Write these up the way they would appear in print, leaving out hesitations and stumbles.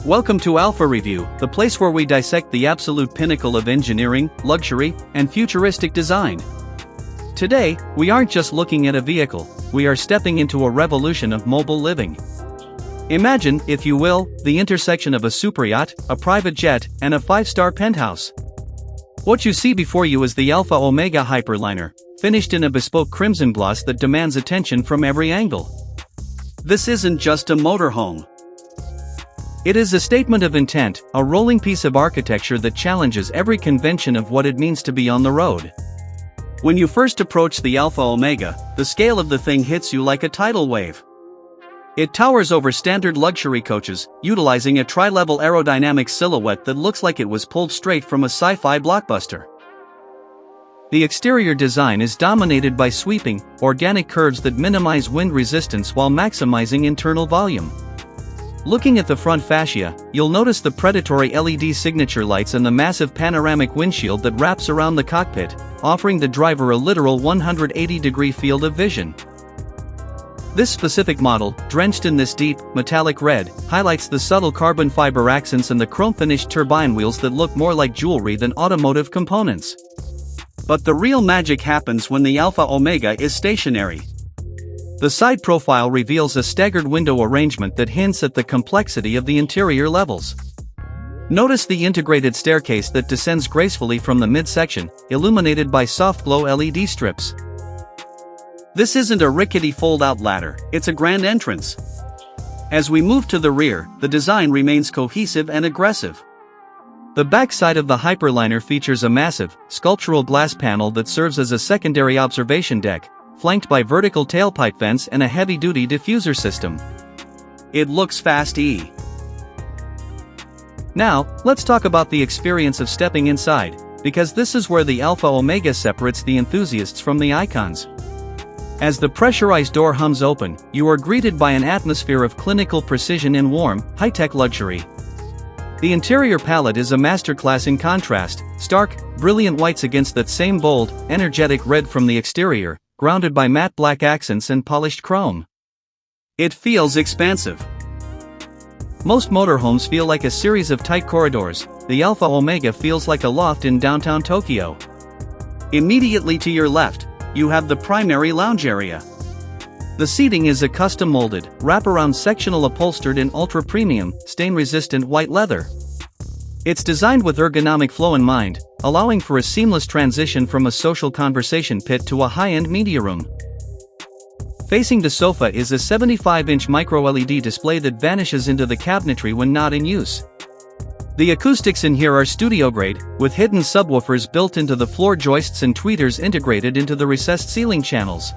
Welcome to Alpha Review, the place where we dissect the absolute pinnacle of engineering, luxury, and futuristic design. Today, we aren't just looking at a vehicle, we are stepping into a revolution of mobile living. Imagine, if you will, the intersection of a superyacht, a private jet, and a 5-star penthouse. What you see before you is the Alfa Omega Hyperliner, finished in a bespoke crimson gloss that demands attention from every angle. This isn't just a motorhome. It is a statement of intent, a rolling piece of architecture that challenges every convention of what it means to be on the road. When you first approach the Alfa Omega, the scale of the thing hits you like a tidal wave. It towers over standard luxury coaches, utilizing a tri-level aerodynamic silhouette that looks like it was pulled straight from a sci-fi blockbuster. The exterior design is dominated by sweeping, organic curves that minimize wind resistance while maximizing internal volume. Looking at the front fascia, you'll notice the predatory LED signature lights and the massive panoramic windshield that wraps around the cockpit, offering the driver a literal 180-degree field of vision. This specific model, drenched in this deep, metallic red, highlights the subtle carbon fiber accents and the chrome-finished turbine wheels that look more like jewelry than automotive components. But the real magic happens when the Alfa Omega is stationary. The side profile reveals a staggered window arrangement that hints at the complexity of the interior levels. Notice the integrated staircase that descends gracefully from the midsection, illuminated by soft glow LED strips. This isn't a rickety fold-out ladder, it's a grand entrance. As we move to the rear, the design remains cohesive and aggressive. The back side of the Hyperliner features a massive, sculptural glass panel that serves as a secondary observation deck, flanked by vertical tailpipe vents and a heavy-duty diffuser system. It looks fast-y. Now, let's talk about the experience of stepping inside, because this is where the Alfa Omega separates the enthusiasts from the icons. As the pressurized door hums open, you are greeted by an atmosphere of clinical precision and warm, high-tech luxury. The interior palette is a masterclass in contrast, stark, brilliant whites against that same bold, energetic red from the exterior, grounded by matte black accents and polished chrome. It feels expansive. Most motorhomes feel like a series of tight corridors. The Alfa Omega feels like a loft in downtown Tokyo. Immediately to your left, you have the primary lounge area. The seating is a custom-molded, wraparound sectional upholstered in ultra-premium, stain-resistant white leather. It's designed with ergonomic flow in mind, allowing for a seamless transition from a social conversation pit to a high-end media room. Facing the sofa is a 75-inch micro-LED display that vanishes into the cabinetry when not in use. The acoustics in here are studio-grade, with hidden subwoofers built into the floor joists and tweeters integrated into the recessed ceiling channels.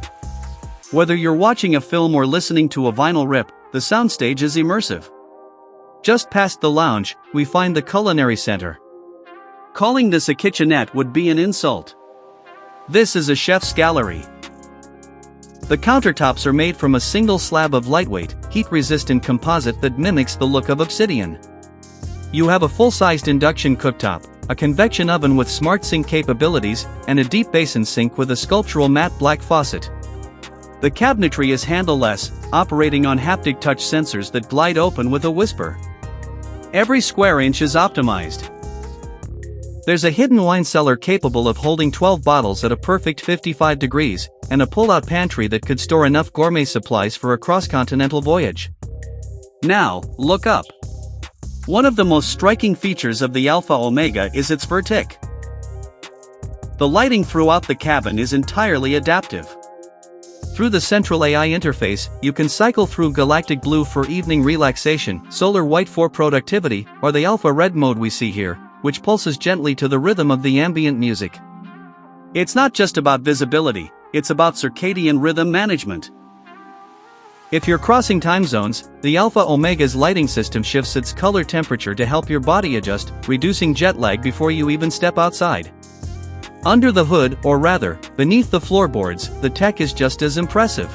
Whether you're watching a film or listening to a vinyl rip, the soundstage is immersive. Just past the lounge, we find the culinary center. Calling this a kitchenette would be an insult. This is a chef's gallery. The countertops are made from a single slab of lightweight, heat-resistant composite that mimics the look of obsidian. You have a full-sized induction cooktop, a convection oven with smart sink capabilities, and a deep basin sink with a sculptural matte black faucet. The cabinetry is handleless, operating on haptic touch sensors that glide open with a whisper. Every square inch is optimized. There's a hidden wine cellar capable of holding 12 bottles at a perfect 55 degrees, and a pull-out pantry that could store enough gourmet supplies for a cross-continental voyage. Now, look up. One of the most striking features of the Alfa Omega is its vertic. The lighting throughout the cabin is entirely adaptive. Through the central AI interface, you can cycle through galactic blue for evening relaxation, solar white for productivity, or the alpha red mode we see here, which pulses gently to the rhythm of the ambient music. It's not just about visibility, it's about circadian rhythm management. If you're crossing time zones, the Alfa Omega's lighting system shifts its color temperature to help your body adjust, reducing jet lag before you even step outside. Under the hood, or rather, beneath the floorboards, the tech is just as impressive.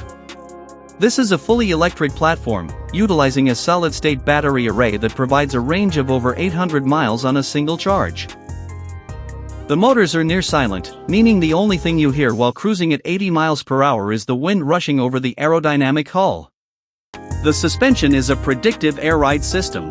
This is a fully electric platform, utilizing a solid-state battery array that provides a range of over 800 miles on a single charge. The motors are near silent, meaning the only thing you hear while cruising at 80 miles per hour is the wind rushing over the aerodynamic hull. The suspension is a predictive air ride system.